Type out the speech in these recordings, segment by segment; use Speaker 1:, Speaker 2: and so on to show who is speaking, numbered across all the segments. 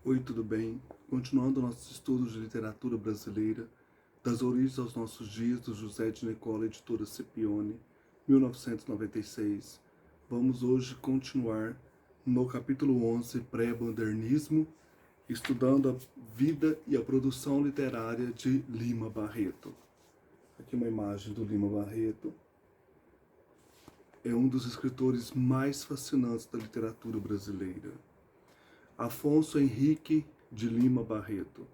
Speaker 1: Oi, tudo bem? Continuando nossos estudos de literatura brasileira, das origens aos nossos dias, do José de Nicola, editora Scipione, 1996. Vamos hoje continuar no capítulo 11, Pré-Modernismo, estudando a vida e a produção literária de Lima Barreto. Aqui uma imagem do Lima Barreto. É um dos escritores mais fascinantes da literatura brasileira. Afonso Henrique de Lima Barreto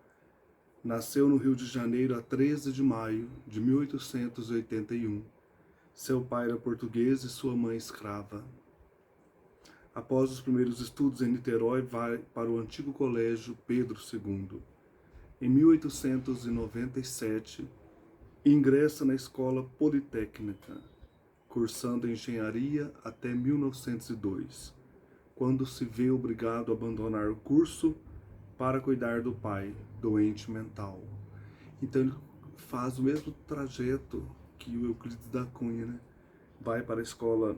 Speaker 1: nasceu no Rio de Janeiro a 13 de maio de 1881. Seu pai era português e sua mãe escrava. Após os primeiros estudos em Niterói, vai para o antigo colégio Pedro II. Em 1897, ingressa na Escola Politécnica, cursando engenharia até 1902, quando se vê obrigado a abandonar o curso para cuidar do pai, doente mental. Então ele faz o mesmo trajeto que o Euclides da Cunha, né? Vai para a escola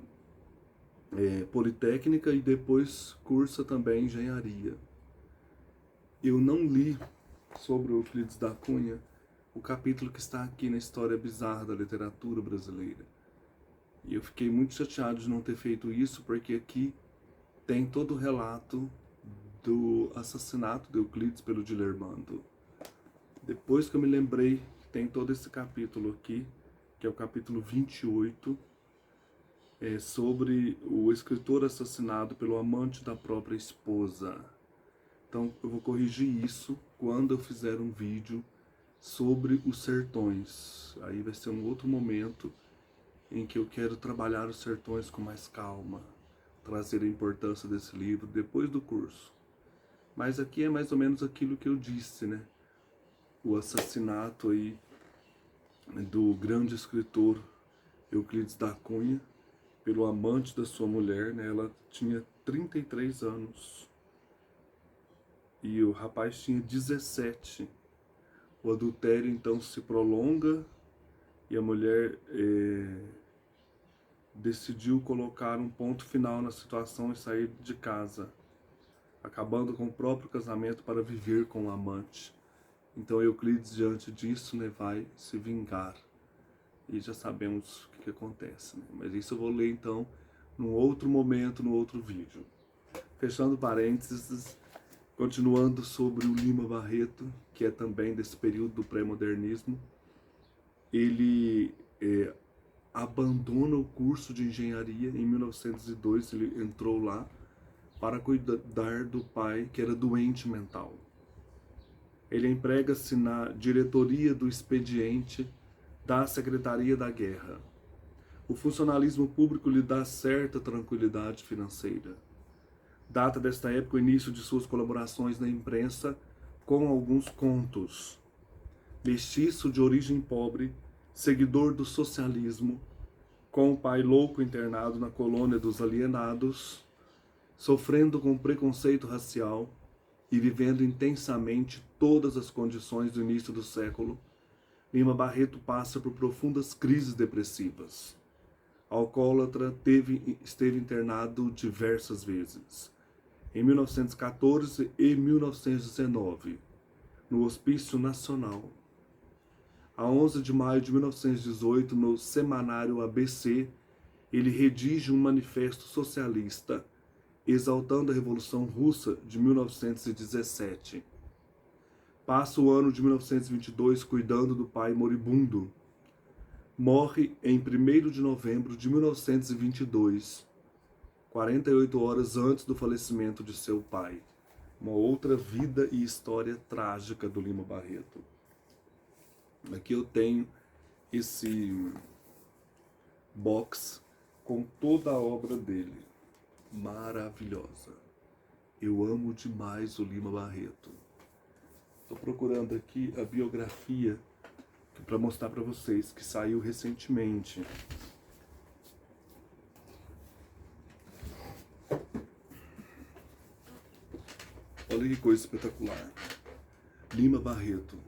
Speaker 1: politécnica e depois cursa também engenharia. Eu não li sobre o Euclides da Cunha o capítulo que está aqui na História Bizarra da Literatura Brasileira. E eu fiquei muito chateado de não ter feito isso, porque aqui tem todo o relato do assassinato de Euclides pelo Dilermando. Depois que eu me lembrei que tem todo esse capítulo aqui, que é o capítulo 28, sobre o escritor assassinado pelo amante da própria esposa. Então eu vou corrigir isso quando eu fizer um vídeo sobre os sertões. Aí vai ser um outro momento em que eu quero trabalhar os sertões com mais calma, trazer a importância desse livro depois do curso. Mas aqui é mais ou menos aquilo que eu disse, né? O assassinato aí do grande escritor Euclides da Cunha pelo amante da sua mulher, né? Ela tinha 33 anos e o rapaz tinha 17. O adultério então se prolonga e a mulher decidiu colocar um ponto final na situação e sair de casa, acabando com o próprio casamento para viver com o amante. Então Euclides, diante disso, né, vai se vingar. E já sabemos o que acontece, né? Mas isso eu vou ler então num outro momento, no outro vídeo. Fechando parênteses, continuando sobre o Lima Barreto, que é também desse período do pré-modernismo, ele abandona o curso de engenharia em 1902, ele entrou lá para cuidar do pai, que era doente mental. Ele emprega-se na diretoria do expediente da Secretaria da Guerra. O funcionalismo público lhe dá certa tranquilidade financeira. Data desta época o início de suas colaborações na imprensa com alguns contos. Mestiço de origem pobre, seguidor do socialismo, com o pai louco internado na colônia dos alienados, sofrendo com preconceito racial e vivendo intensamente todas as condições do início do século, Lima Barreto passa por profundas crises depressivas. Alcoólatra, esteve internado diversas vezes, em 1914 e 1919, no Hospício Nacional. A 11 de maio de 1918, no semanário ABC, ele redige um manifesto socialista, exaltando a Revolução Russa de 1917. Passa o ano de 1922 cuidando do pai moribundo. Morre em 1º de novembro de 1922, 48 horas antes do falecimento de seu pai. Uma outra vida e história trágica do Lima Barreto. Aqui eu tenho esse box com toda a obra dele. Maravilhosa. Eu amo demais o Lima Barreto. Estou procurando aqui a biografia para mostrar para vocês, que saiu recentemente. Olha que coisa espetacular. Lima Barreto,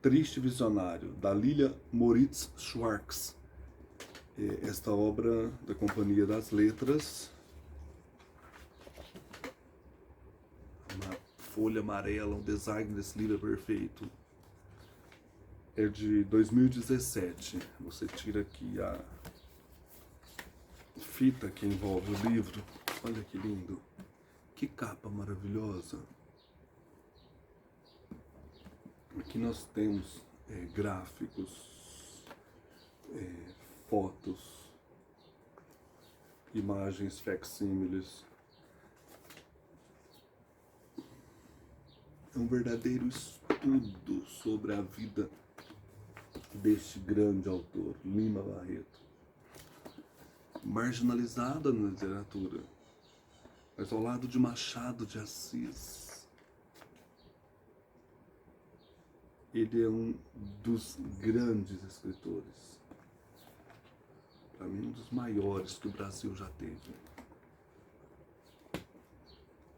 Speaker 1: Triste Visionário, da Lilia Moritz Schwartz. Esta obra da Companhia das Letras, uma folha amarela, o design desse livro é perfeito. É de 2017. Você tira aqui a fita que envolve o livro. Olha que lindo. Que capa maravilhosa. Aqui nós temos gráficos, fotos, imagens facsímiles. É um verdadeiro estudo sobre a vida deste grande autor, Lima Barreto. Marginalizada na literatura, mas ao lado de Machado de Assis. Ele é um dos grandes escritores. Para mim, um dos maiores que o Brasil já teve.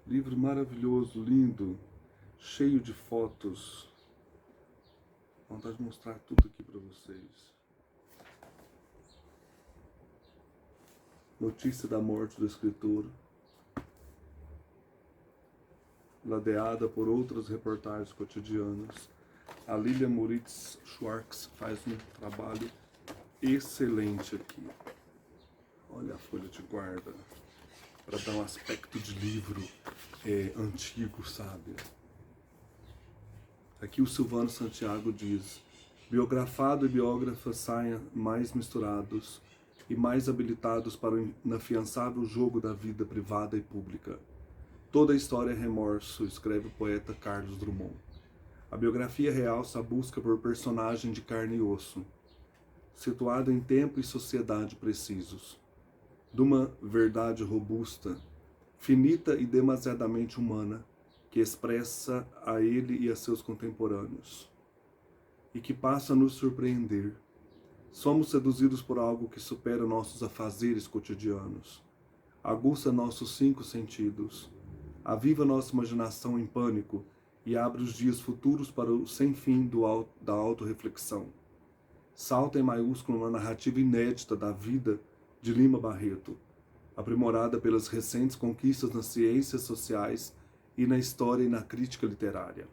Speaker 1: Livro maravilhoso, lindo, cheio de fotos. Vontade de mostrar tudo aqui para vocês. Notícia da morte do escritor, ladeada por outras reportagens cotidianas. A Lilia Moritz Schwartz faz um trabalho excelente aqui. Olha a folha de guarda, para dar um aspecto de livro antigo, sabe? Aqui o Silvano Santiago diz: biografado e biógrafa saem mais misturados e mais habilitados para o inafiançável jogo da vida privada e pública. Toda a história é remorso, escreve o poeta Carlos Drummond. A biografia realça a busca por personagem de carne e osso, situado em tempo e sociedade precisos, de uma verdade robusta, finita e demasiadamente humana, que expressa a ele e a seus contemporâneos, e que passa a nos surpreender. Somos seduzidos por algo que supera nossos afazeres cotidianos, aguça nossos 5 sentidos, aviva nossa imaginação em pânico e abre os dias futuros para o sem fim da autorreflexão. Salta em maiúsculo na narrativa inédita da vida de Lima Barreto, aprimorada pelas recentes conquistas nas ciências sociais e na história e na crítica literária,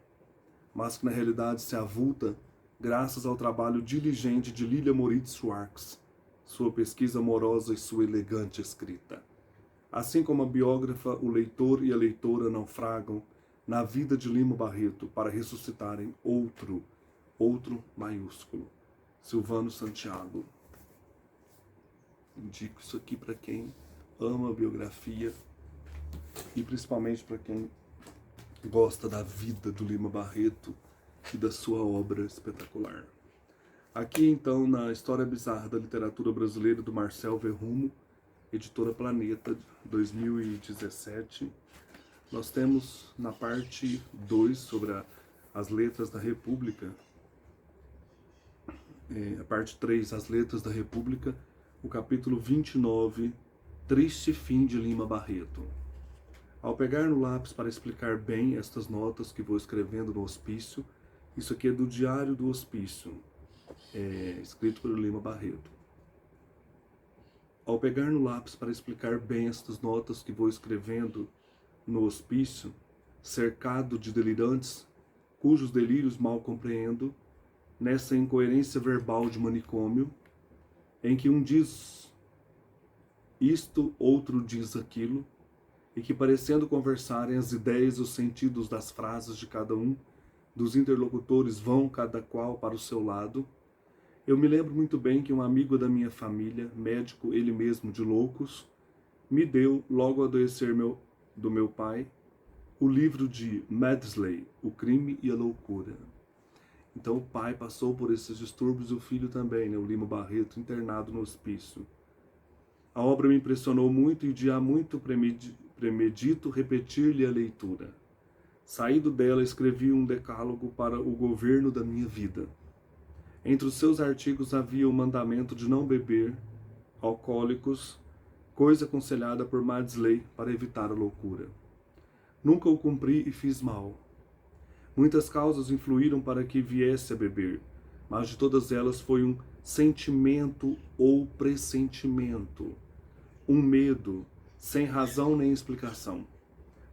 Speaker 1: mas que na realidade se avulta graças ao trabalho diligente de Lilia Moritz Schwartz, sua pesquisa amorosa e sua elegante escrita. Assim como a biógrafa, o leitor e a leitora naufragam na vida de Lima Barreto para ressuscitarem outro maiúsculo, Silvano Santiago. Indico isso aqui para quem ama a biografia e principalmente para quem gosta da vida do Lima Barreto e da sua obra espetacular. Aqui então, na História Bizarra da Literatura Brasileira, do Marcel Verrumo, editora Planeta, 2017, nós temos na parte 2 sobre as letras da República, a parte 3, as letras da República, o capítulo 29, Triste Fim de Lima Barreto. Ao pegar no lápis para explicar bem estas notas que vou escrevendo no hospício, isso aqui é do Diário do Hospício, escrito por Lima Barreto. Ao pegar no lápis para explicar bem estas notas que vou escrevendo no hospício, cercado de delirantes, cujos delírios mal compreendo, nessa incoerência verbal de manicômio, em que um diz isto, outro diz aquilo, e que parecendo conversarem as ideias e os sentidos das frases de cada um, dos interlocutores vão cada qual para o seu lado. Eu me lembro muito bem que um amigo da minha família, médico ele mesmo de loucos, me deu, logo ao adoecer do meu pai, o livro de Maudsley, O Crime e a Loucura. Então o pai passou por esses distúrbios e o filho também, o Lima Barreto, internado no hospício. A obra me impressionou muito e de há muito premedito repetir-lhe a leitura. Saído dela, escrevi um decálogo para o governo da minha vida. Entre os seus artigos havia o mandamento de não beber alcoólicos, coisa aconselhada por Maudsley para evitar a loucura. Nunca o cumpri e fiz mal. Muitas causas influíram para que viesse a beber, mas de todas elas foi um sentimento ou pressentimento, um medo, sem razão nem explicação.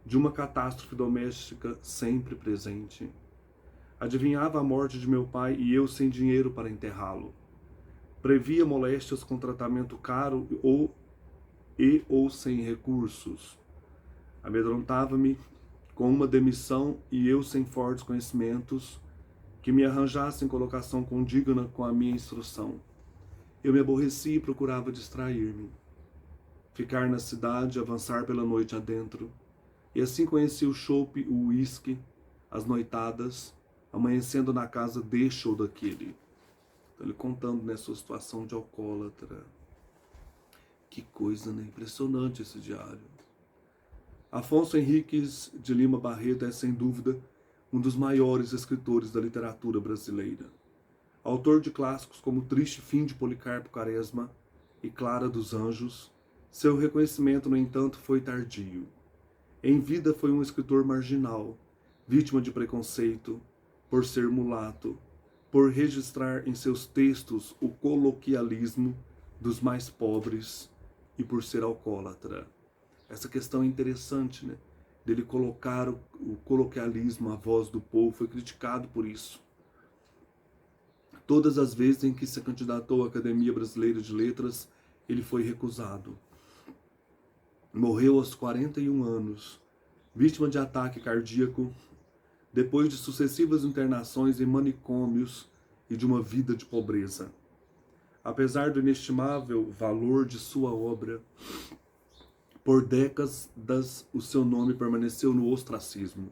Speaker 1: de uma catástrofe doméstica sempre presente. Adivinhava a morte de meu pai e eu sem dinheiro para enterrá-lo. Previa moléstias com tratamento caro ou sem recursos. Amedrontava-me com uma demissão e eu sem fortes conhecimentos que me arranjassem colocação condigna com a minha instrução. Eu me aborrecia e procurava distrair-me. Ficar na cidade, avançar pela noite adentro. E assim conheci o chope, o uísque, as noitadas, amanhecendo na casa deste ou daquele. Então, ele contando nessa situação de alcoólatra. Que coisa, né? Impressionante esse diário. Afonso Henriques de Lima Barreto é, sem dúvida, um dos maiores escritores da literatura brasileira. Autor de clássicos como Triste Fim de Policarpo Quaresma e Clara dos Anjos, seu reconhecimento, no entanto, foi tardio. Em vida foi um escritor marginal, vítima de preconceito, por ser mulato, por registrar em seus textos o coloquialismo dos mais pobres e por ser alcoólatra. Essa questão é interessante, né? Dele colocar o coloquialismo, a voz do povo, foi criticado por isso. Todas as vezes em que se candidatou à Academia Brasileira de Letras, ele foi recusado. Morreu aos 41 anos, vítima de ataque cardíaco, depois de sucessivas internações em manicômios e de uma vida de pobreza. Apesar do inestimável valor de sua obra, por décadas o seu nome permaneceu no ostracismo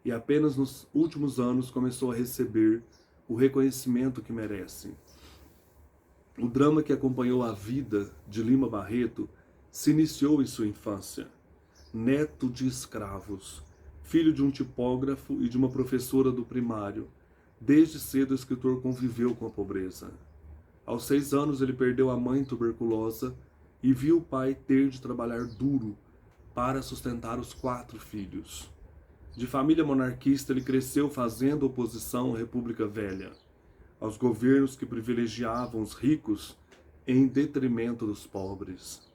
Speaker 1: e apenas nos últimos anos começou a receber o reconhecimento que merece. O drama que acompanhou a vida de Lima Barreto se iniciou em sua infância. Neto de escravos, filho de um tipógrafo e de uma professora do primário, desde cedo o escritor conviveu com a pobreza. Aos 6 anos ele perdeu a mãe tuberculosa e viu o pai ter de trabalhar duro para sustentar os 4 filhos. De família monarquista, ele cresceu fazendo oposição à República Velha, aos governos que privilegiavam os ricos em detrimento dos pobres.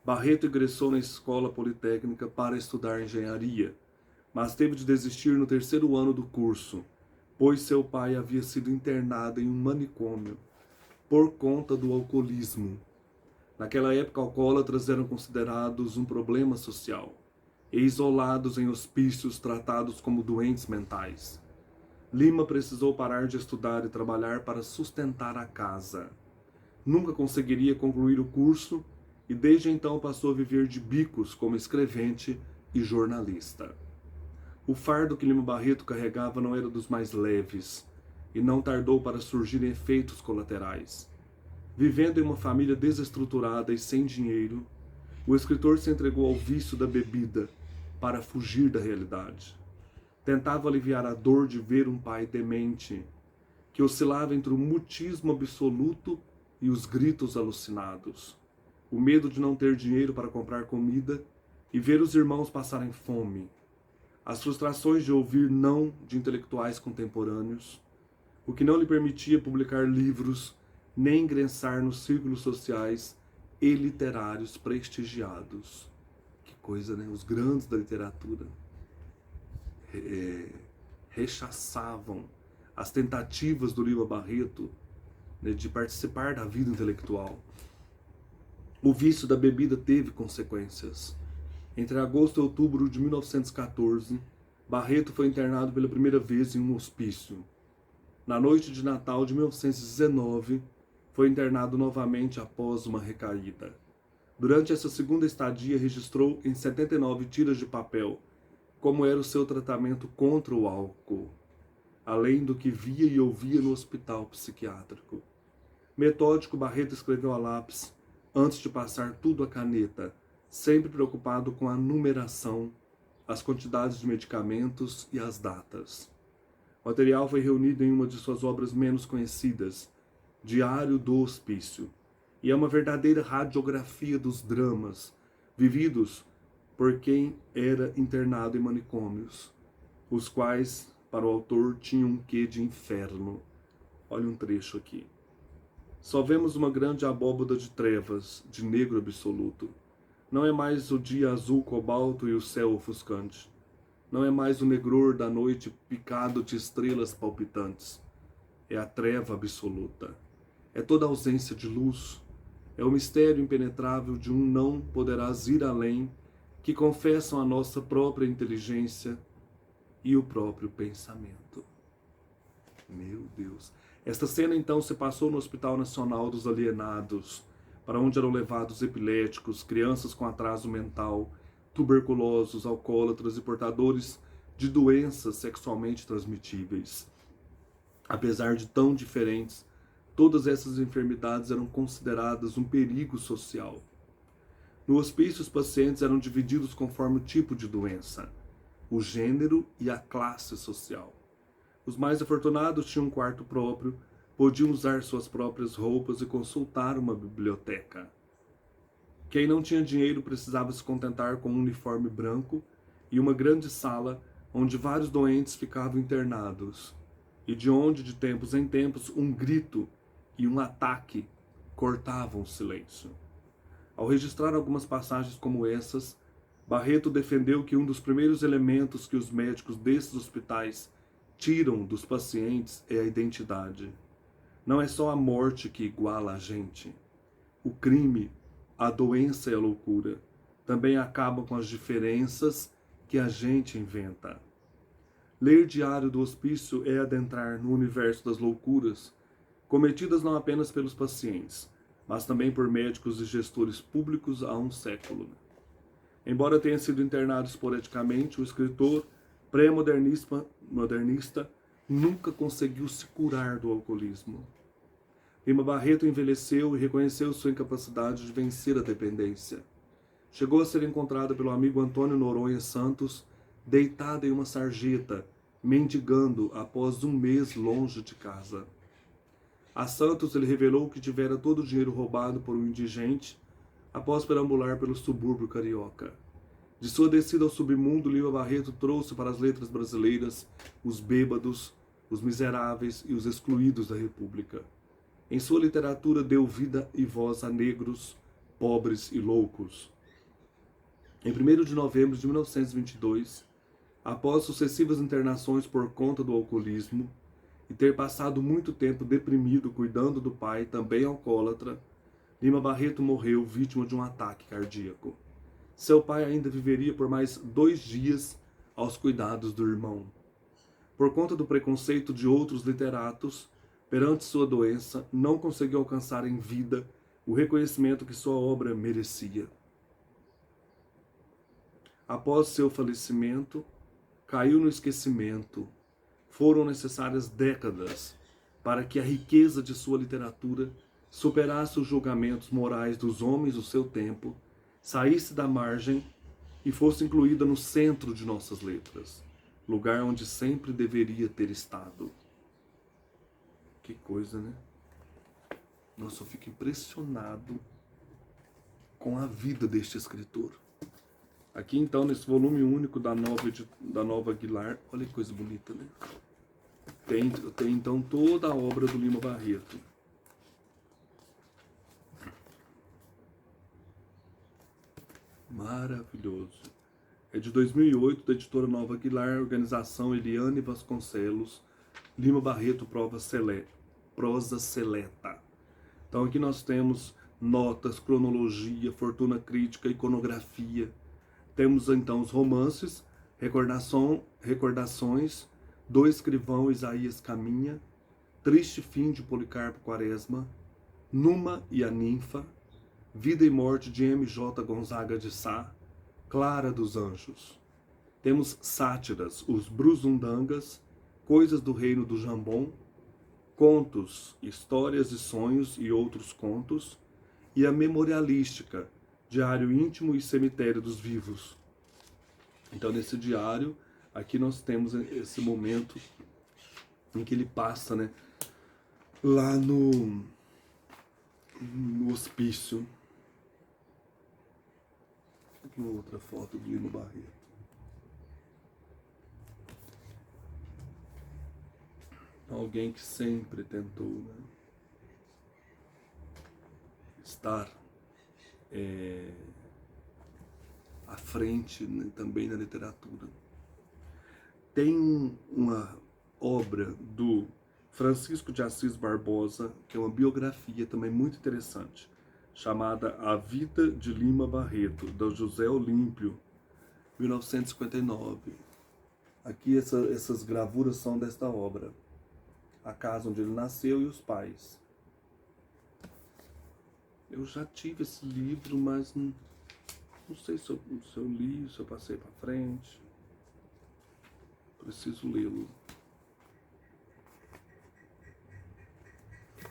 Speaker 1: Barreto ingressou na escola politécnica para estudar engenharia, mas teve de desistir no 3º ano do curso, pois seu pai havia sido internado em um manicômio por conta do alcoolismo. Naquela época, alcoólatras eram considerados um problema social e isolados em hospícios tratados como doentes mentais. Lima precisou parar de estudar e trabalhar para sustentar a casa. Nunca conseguiria concluir o curso e desde então passou a viver de bicos como escrevente e jornalista. O fardo que Lima Barreto carregava não era dos mais leves e não tardou para surgirem efeitos colaterais. Vivendo em uma família desestruturada e sem dinheiro, o escritor se entregou ao vício da bebida para fugir da realidade. Tentava aliviar a dor de ver um pai demente, que oscilava entre o mutismo absoluto e os gritos alucinados, o medo de não ter dinheiro para comprar comida e ver os irmãos passarem fome, as frustrações de ouvir não de intelectuais contemporâneos, o que não lhe permitia publicar livros nem ingressar nos círculos sociais e literários prestigiados. Que coisa, né? Os grandes da literatura rechaçavam as tentativas do Lima Barreto, né, de participar da vida intelectual. O vício da bebida teve consequências. Entre agosto e outubro de 1914, Barreto foi internado pela primeira vez em um hospício. Na noite de Natal de 1919, foi internado novamente após uma recaída. Durante essa segunda estadia, registrou em 79 tiras de papel como era o seu tratamento contra o álcool, além do que via e ouvia no hospital psiquiátrico. Metódico, Barreto escreveu a lápis antes de passar tudo à caneta, sempre preocupado com a numeração, as quantidades de medicamentos e as datas. O material foi reunido em uma de suas obras menos conhecidas, Diário do Hospício, e é uma verdadeira radiografia dos dramas vividos por quem era internado em manicômios, os quais, para o autor, tinham um quê de inferno. Olha um trecho aqui. Só vemos uma grande abóboda de trevas, de negro absoluto. Não é mais o dia azul cobalto e o céu ofuscante. Não é mais o negror da noite picado de estrelas palpitantes. É a treva absoluta. É toda a ausência de luz. É o mistério impenetrável de um não poderás ir além, que confessam a nossa própria inteligência e o próprio pensamento. Meu Deus. Esta cena então se passou no Hospital Nacional dos Alienados, para onde eram levados epiléticos, crianças com atraso mental, tuberculosos, alcoólatras e portadores de doenças sexualmente transmitíveis. Apesar de tão diferentes, todas essas enfermidades eram consideradas um perigo social. No hospício, os pacientes eram divididos conforme o tipo de doença, o gênero e a classe social. Os mais afortunados tinham um quarto próprio, podiam usar suas próprias roupas e consultar uma biblioteca. Quem não tinha dinheiro precisava se contentar com um uniforme branco e uma grande sala onde vários doentes ficavam internados, e de onde, de tempos em tempos, um grito e um ataque cortavam o silêncio. Ao registrar algumas passagens como essas, Barreto defendeu que um dos primeiros elementos que os médicos desses hospitais tiram dos pacientes é a identidade. Não é só a morte que iguala a gente. O crime, a doença e a loucura também acabam com as diferenças que a gente inventa. Ler Diário do Hospício é adentrar no universo das loucuras, cometidas não apenas pelos pacientes, mas também por médicos e gestores públicos há um século. Embora tenha sido internado esporadicamente, o escritor pré-modernista nunca conseguiu se curar do alcoolismo. Lima Barreto envelheceu e reconheceu sua incapacidade de vencer a dependência. Chegou a ser encontrado pelo amigo Antônio Noronha Santos, deitado em uma sarjeta, mendigando após um mês longe de casa. A Santos ele revelou que tivera todo o dinheiro roubado por um indigente após perambular pelo subúrbio carioca. De sua descida ao submundo, Lima Barreto trouxe para as letras brasileiras os bêbados, os miseráveis e os excluídos da República. Em sua literatura deu vida e voz a negros, pobres e loucos. Em 1º de novembro de 1922, após sucessivas internações por conta do alcoolismo e ter passado muito tempo deprimido cuidando do pai, também alcoólatra, Lima Barreto morreu vítima de um ataque cardíaco. Seu pai ainda viveria por mais 2 dias aos cuidados do irmão. Por conta do preconceito de outros literatos, perante sua doença, não conseguiu alcançar em vida o reconhecimento que sua obra merecia. Após seu falecimento, caiu no esquecimento. Foram necessárias décadas para que a riqueza de sua literatura superasse os julgamentos morais dos homens do seu tempo, saísse da margem e fosse incluída no centro de nossas letras, lugar onde sempre deveria ter estado. Que coisa, né? Nossa, eu fico impressionado com a vida deste escritor. Aqui então, nesse volume único da Nova Aguilar, olha que coisa bonita, né? Tem então toda a obra do Lima Barreto. Maravilhoso. É de 2008, da editora Nova Aguilar, organização Eliane Vasconcelos, Lima Barreto, prosa seleta. Então aqui nós temos notas, cronologia, fortuna crítica, iconografia. Temos então os romances, recordações, do escrivão Isaías Caminha, Triste Fim de Policarpo Quaresma, Numa e a Ninfa, Vida e Morte de M.J. Gonzaga de Sá, Clara dos Anjos. Temos sátiras, os Bruzundangas, Coisas do Reino do Jambon, contos, histórias e sonhos e outros contos, e a memorialística, Diário Íntimo e Cemitério dos Vivos. Então, nesse diário, aqui nós temos esse momento em que ele passa, né, lá no hospício. Aqui uma outra foto do Lima Barreto. Alguém que sempre tentou, né, estar à frente, né, também na literatura. Tem uma obra do Francisco de Assis Barbosa, que é uma biografia também muito interessante, chamada A Vida de Lima Barreto, do José Olímpio, 1959. Aqui essas gravuras são desta obra. A casa onde ele nasceu e os pais. Eu já tive esse livro, mas não sei se eu li, se eu passei para frente. Preciso lê-lo.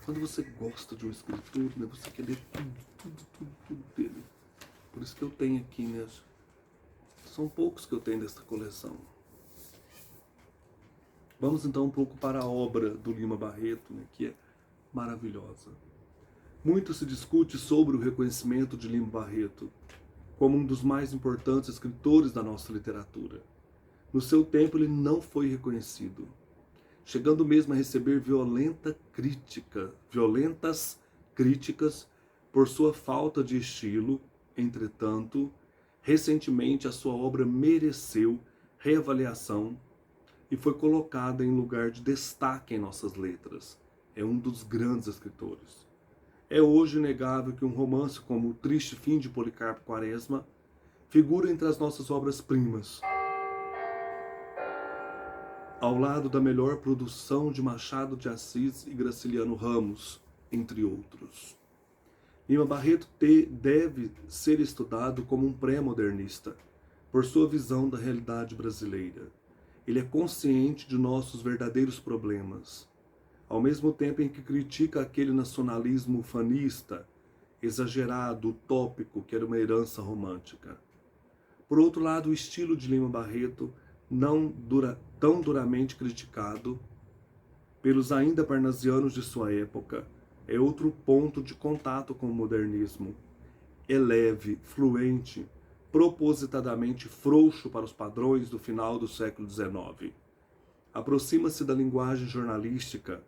Speaker 1: Quando você gosta de um escritor, né, você quer ler tudo dele. Por isso que eu tenho aqui, né? São poucos que eu tenho desta coleção. Vamos então um pouco para a obra do Lima Barreto, né, que é maravilhosa. Muito se discute sobre o reconhecimento de Lima Barreto como um dos mais importantes escritores da nossa literatura. No seu tempo ele não foi reconhecido, chegando mesmo a receber violentas críticas por sua falta de estilo. Entretanto, recentemente a sua obra mereceu reavaliação e foi colocada em lugar de destaque em nossas letras. É um dos grandes escritores. É hoje inegável que um romance como O Triste Fim de Policarpo Quaresma figura entre as nossas obras-primas, ao lado da melhor produção de Machado de Assis e Graciliano Ramos, entre outros. Lima Barreto deve ser estudado como um pré-modernista, por sua visão da realidade brasileira. Ele é consciente de nossos verdadeiros problemas, ao mesmo tempo em que critica aquele nacionalismo ufanista, exagerado, utópico, que era uma herança romântica. Por outro lado, o estilo de Lima Barreto, tão duramente criticado pelos ainda parnasianos de sua época, é outro ponto de contato com o modernismo. É leve, fluente, propositadamente frouxo para os padrões do final do século XIX. Aproxima-se da linguagem jornalística,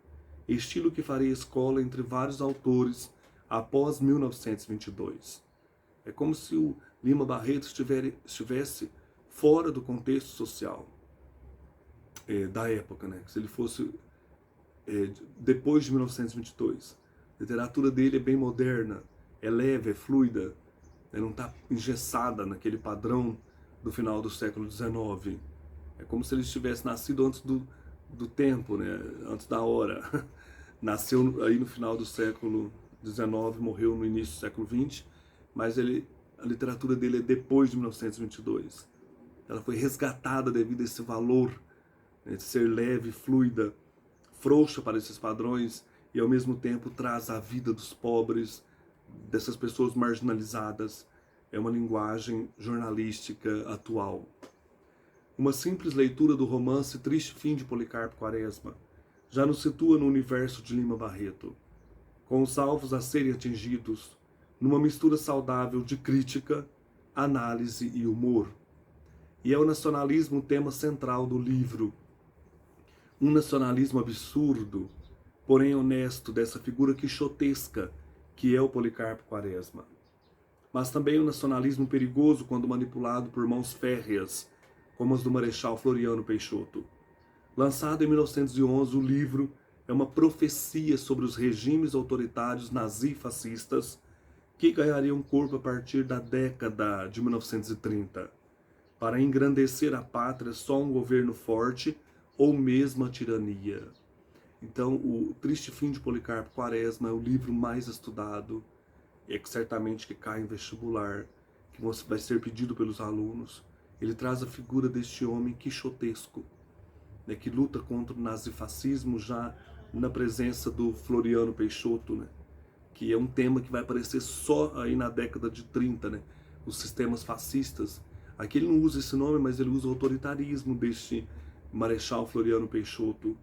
Speaker 1: estilo que faria escola entre vários autores após 1922. É como se o Lima Barreto estivesse fora do contexto social da época, né? Se ele fosse depois de 1922. A literatura dele é bem moderna, é leve, é fluida, né? Não está engessada naquele padrão do final do século XIX. É como se ele tivesse nascido antes do tempo, né? Antes da hora. Nasceu aí no final do século XIX, morreu no início do século XX, mas a literatura dele é depois de 1922. Ela foi resgatada devido a esse valor, né, de ser leve, fluida, frouxa para esses padrões e ao mesmo tempo traz a vida dos pobres, dessas pessoas marginalizadas. É uma linguagem jornalística atual. Uma simples leitura do romance Triste Fim de Policarpo Quaresma já nos situa no universo de Lima Barreto, com os alvos a serem atingidos, numa mistura saudável de crítica, análise e humor. E é o nacionalismo o tema central do livro. Um nacionalismo absurdo, porém honesto, dessa figura quixotesca que é o Policarpo Quaresma. Mas também um nacionalismo perigoso quando manipulado por mãos férreas, como as do Marechal Floriano Peixoto. Lançado em 1911, o livro é uma profecia sobre os regimes autoritários nazi-fascistas que ganhariam corpo a partir da década de 1930. Para engrandecer a pátria, só um governo forte ou mesmo a tirania. Então, o Triste Fim de Policarpo Quaresma é o livro mais estudado, é que certamente que cai em vestibular, que vai ser pedido pelos alunos. Ele traz a figura deste homem quixotesco, né, que luta contra o nazifascismo já na presença do Floriano Peixoto, né, que é um tema que vai aparecer só aí na década de 30, né, os sistemas fascistas. Aqui ele não usa esse nome, mas ele usa o autoritarismo deste Marechal Floriano Peixoto.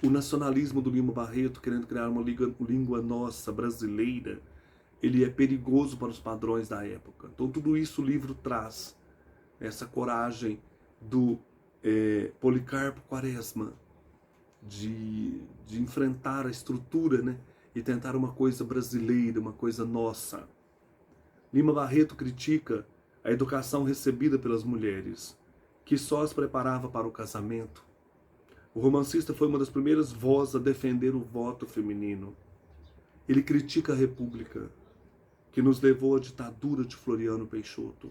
Speaker 1: O nacionalismo do Lima Barreto, querendo criar uma língua nossa, brasileira, ele é perigoso para os padrões da época. Então tudo isso o livro traz, essa coragem do Policarpo Quaresma de enfrentar a estrutura, né, e tentar uma coisa brasileira, uma coisa nossa. Lima Barreto critica a educação recebida pelas mulheres, que só as preparava para o casamento. O romancista foi uma das primeiras vozes a defender o voto feminino. Ele critica a República, que nos levou à ditadura de Floriano Peixoto,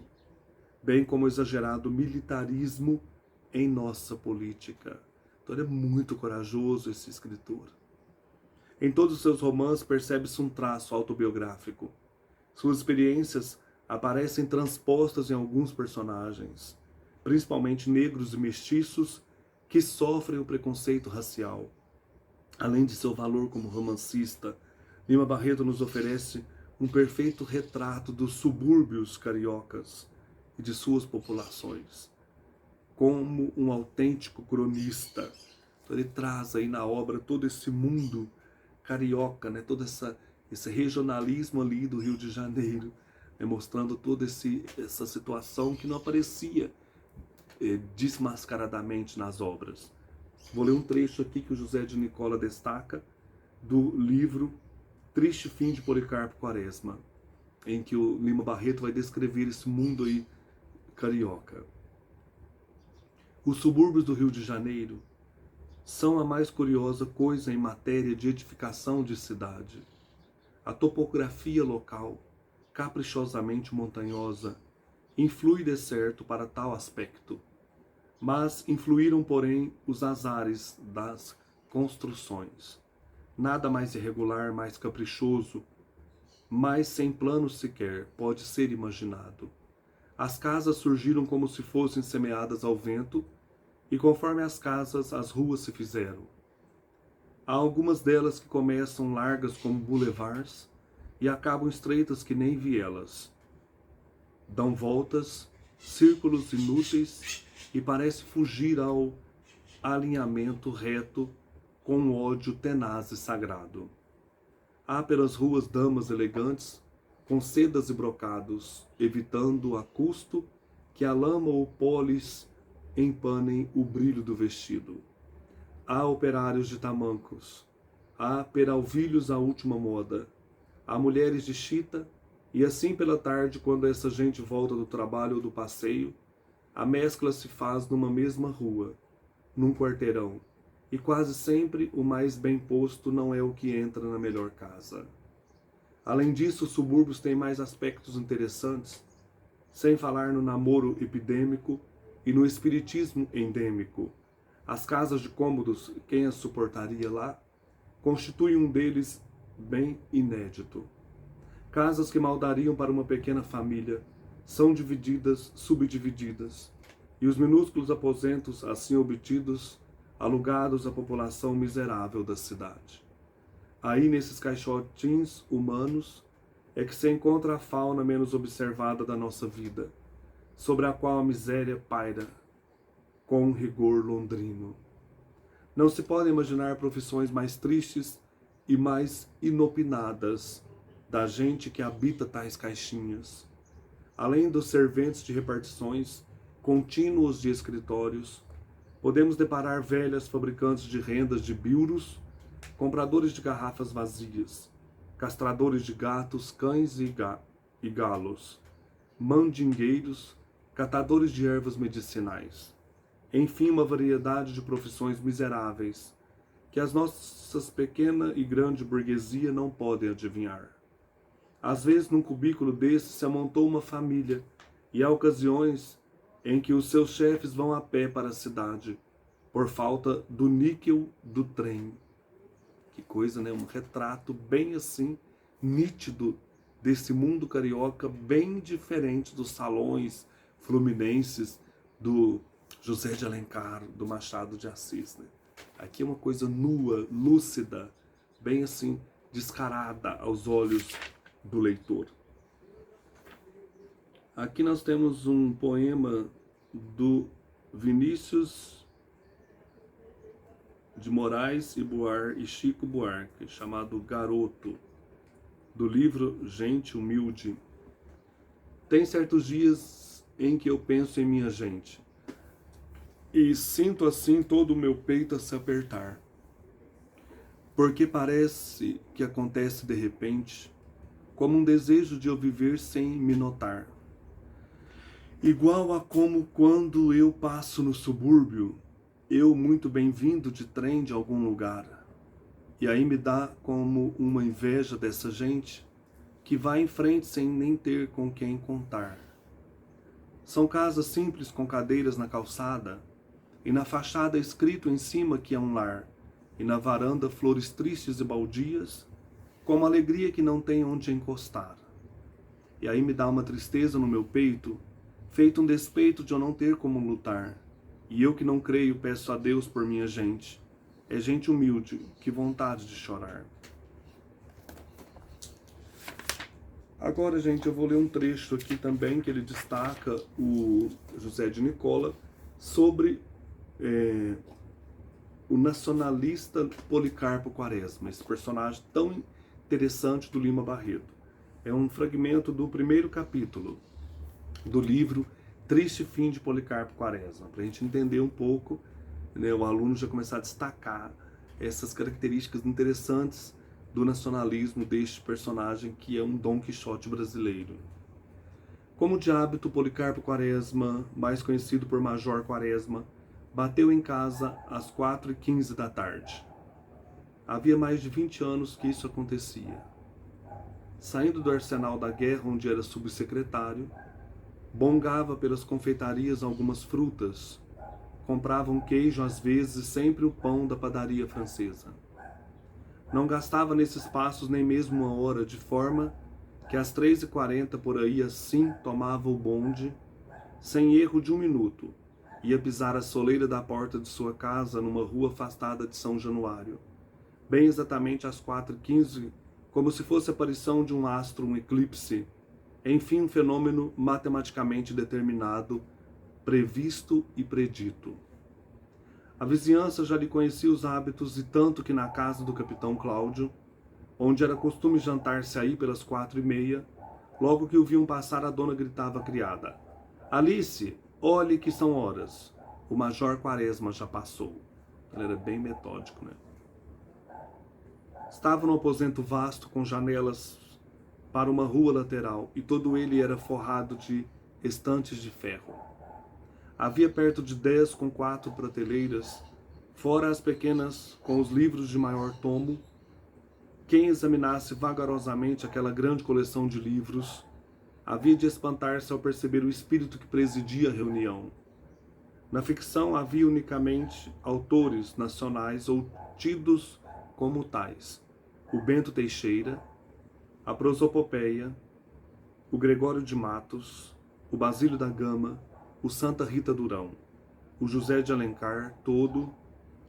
Speaker 1: bem como o exagerado militarismo em nossa política. Então ele é muito corajoso, esse escritor. Em todos os seus romances percebe-se um traço autobiográfico. Suas experiências aparecem transpostas em alguns personagens, principalmente negros e mestiços, que sofrem o preconceito racial. Além de seu valor como romancista, Lima Barreto nos oferece um perfeito retrato dos subúrbios cariocas e de suas populações, como um autêntico cronista. Então ele traz aí na obra todo esse mundo carioca, né? Todo esse regionalismo ali do Rio de Janeiro, né? Mostrando toda essa situação que não aparecia desmascaradamente nas obras. Vou ler um trecho aqui que o José de Nicola destaca do livro Triste Fim de Policarpo Quaresma, em que o Lima Barreto vai descrever esse mundo aí carioca. Os subúrbios do Rio de Janeiro são a mais curiosa coisa em matéria de edificação de cidade. A topografia local, caprichosamente montanhosa, influi de certo para tal aspecto. Mas influíram, porém, os azares das construções. Nada mais irregular, mais caprichoso, mais sem plano sequer pode ser imaginado. As casas surgiram como se fossem semeadas ao vento, e conforme as casas, as ruas se fizeram. Há algumas delas que começam largas como boulevards e acabam estreitas que nem vielas. Dão voltas, círculos inúteis, e parece fugir ao alinhamento reto com um ódio tenaz e sagrado. Há pelas ruas damas elegantes, com sedas e brocados, evitando a custo que a lama ou pólis empanem o brilho do vestido. Há operários de tamancos, há peralvilhos à última moda, há mulheres de chita, e assim pela tarde, quando essa gente volta do trabalho ou do passeio, a mescla se faz numa mesma rua, num quarteirão, e quase sempre o mais bem posto não é o que entra na melhor casa. Além disso, os subúrbios têm mais aspectos interessantes, sem falar no namoro epidêmico e no espiritismo endêmico. As casas de cômodos, quem as suportaria lá, constituem um deles bem inédito. Casas que mal dariam para uma pequena família, são divididas, subdivididas, e os minúsculos aposentos assim obtidos, alugados à população miserável da cidade. Aí, nesses caixotins humanos, é que se encontra a fauna menos observada da nossa vida, sobre a qual a miséria paira com um rigor londrino. Não se pode imaginar profissões mais tristes e mais inopinadas da gente que habita tais caixinhas. Além dos serventes de repartições, contínuos de escritórios, podemos deparar velhas fabricantes de rendas de bilros, compradores de garrafas vazias, castradores de gatos, cães e galos, mandingueiros, catadores de ervas medicinais. Enfim, uma variedade de profissões miseráveis, que as nossas pequena e grande burguesia não podem adivinhar. Às vezes, num cubículo desse se amontou uma família, e há ocasiões em que os seus chefes vão a pé para a cidade, por falta do níquel do trem. Que coisa, né? Um retrato bem assim, nítido, desse mundo carioca, bem diferente dos salões fluminenses do José de Alencar, do Machado de Assis, né? Aqui é uma coisa nua, lúcida, bem assim, descarada aos olhos do leitor. Aqui nós temos um poema do Vinícius de Moraes e Chico Buarque, chamado Garoto, do livro Gente Humilde. Tem certos dias em que eu penso em minha gente, e sinto assim todo o meu peito a se apertar, porque parece que acontece de repente, como um desejo de eu viver sem me notar. Igual a como quando eu passo no subúrbio, eu muito bem-vindo de trem de algum lugar, e aí me dá como uma inveja dessa gente que vai em frente sem nem ter com quem contar. São casas simples com cadeiras na calçada, e na fachada escrito em cima que é um lar, e na varanda flores tristes e baldias, com uma alegria que não tem onde encostar. E aí me dá uma tristeza no meu peito, feito um despeito de eu não ter como lutar. E eu que não creio peço a Deus por minha gente. É gente humilde, que vontade de chorar. Agora, gente, eu vou ler um trecho aqui também que ele destaca o José de Nicola sobre o nacionalista Policarpo Quaresma, esse personagem tão interessante do Lima Barreto. É um fragmento do primeiro capítulo do livro Triste Fim de Policarpo Quaresma, para a gente entender um pouco, né, o aluno já começar a destacar essas características interessantes do nacionalismo deste personagem que é um Dom Quixote brasileiro. Como de hábito, Policarpo Quaresma, mais conhecido por Major Quaresma, bateu em casa às 4h15 da tarde. Havia mais de 20 anos que isso acontecia. Saindo do arsenal da guerra, onde era subsecretário, bongava pelas confeitarias algumas frutas, comprava um queijo às vezes e sempre o pão da padaria francesa. Não gastava nesses passos nem mesmo uma hora, de forma que às 3h40 por aí assim tomava o bonde, sem erro de um minuto, ia pisar a soleira da porta de sua casa numa rua afastada de São Januário, bem exatamente às 4h15, como se fosse a aparição de um astro, um eclipse, enfim um fenômeno matematicamente determinado, previsto e predito. A vizinhança já lhe conhecia os hábitos, e tanto que na casa do capitão Cláudio, onde era costume jantar-se aí pelas 4h30, logo que o viam passar, a dona gritava à criada: Alice, olhe que são horas. O Major Quaresma já passou. Ele era bem metódico, né? Estava num aposento vasto com janelas para uma rua lateral, e todo ele era forrado de estantes de ferro. Havia perto de 10 com 4 prateleiras, fora as pequenas com os livros de maior tomo. Quem examinasse vagarosamente aquela grande coleção de livros havia de espantar-se ao perceber o espírito que presidia a reunião. Na ficção havia unicamente autores nacionais ou tidos como tais: o Bento Teixeira, a Prosopopeia, o Gregório de Matos, o Basílio da Gama, o Santa Rita Durão, o José de Alencar todo,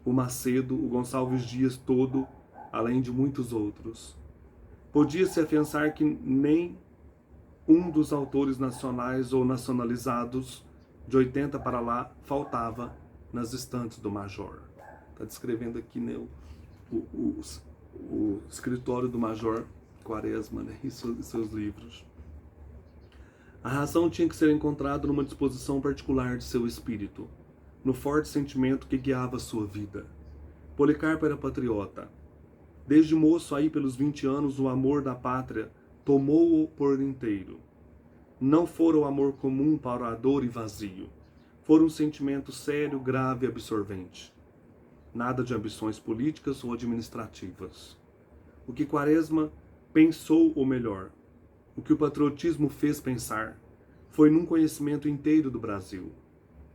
Speaker 1: o Macedo, o Gonçalves Dias todo, além de muitos outros. Podia-se afiançar que nem um dos autores nacionais ou nacionalizados de 80 para lá faltava nas estantes do Major. Está descrevendo aqui, né, o escritório do Major Quaresma, né, e seus livros. A razão tinha que ser encontrada numa disposição particular de seu espírito, no forte sentimento que guiava sua vida. Policarpo era patriota. Desde moço, aí pelos 20 anos, o amor da pátria tomou-o por inteiro. Não fora o amor comum para a dor e vazio. Fora um sentimento sério, grave e absorvente. Nada de ambições políticas ou administrativas. O que Quaresma pensou, ou melhor, o que o patriotismo fez pensar, foi num conhecimento inteiro do Brasil,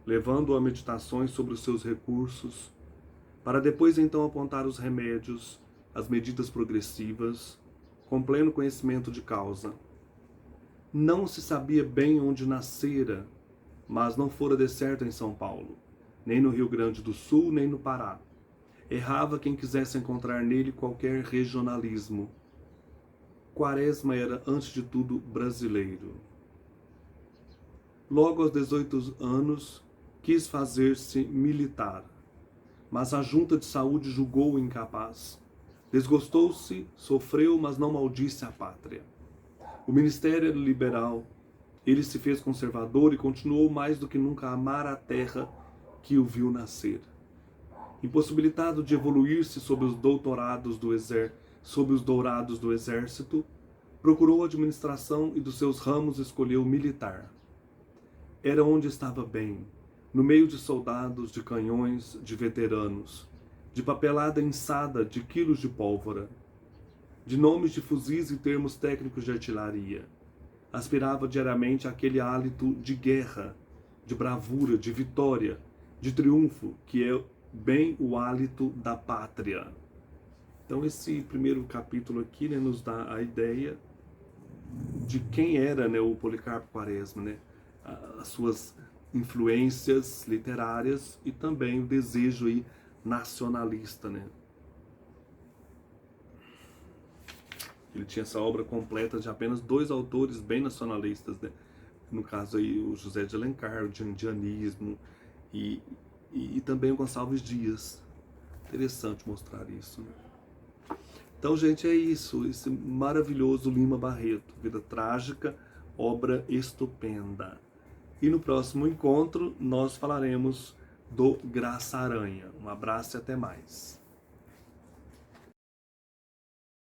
Speaker 1: levando-o a meditações sobre os seus recursos, para depois então apontar os remédios, as medidas progressivas, com pleno conhecimento de causa. Não se sabia bem onde nascera, mas não fora decerto em São Paulo, nem no Rio Grande do Sul, nem no Pará. Errava quem quisesse encontrar nele qualquer regionalismo. Quaresma era, antes de tudo, brasileiro. Logo aos 18 anos, quis fazer-se militar, mas a junta de saúde julgou-o incapaz. Desgostou-se, sofreu, mas não maldisse a pátria. O ministério era liberal, ele se fez conservador e continuou mais do que nunca a amar a terra que o viu nascer. Impossibilitado de evoluir-se sob os dourados do exército, procurou a administração e dos seus ramos escolheu militar. era onde estava bem, no meio de soldados, de canhões, de veteranos, de papelada inçada de quilos de pólvora, de nomes de fuzis e termos técnicos de artilharia. Aspirava diariamente aquele hálito de guerra, de bravura, de vitória, de triunfo, que é bem o hálito da pátria. Então esse primeiro capítulo aqui, né, nos dá a ideia de quem era, né, o Policarpo Quaresma, né, as suas influências literárias e também o desejo aí nacionalista, né. Ele tinha essa obra completa de apenas 2 autores bem nacionalistas, né? No caso aí o José de Alencar, o Dianismo e também o Gonçalves Dias. Interessante mostrar isso, né? Então, gente, é isso. Esse maravilhoso Lima Barreto. Vida trágica, obra estupenda. E no próximo encontro nós falaremos do Graça Aranha. Um abraço e até mais.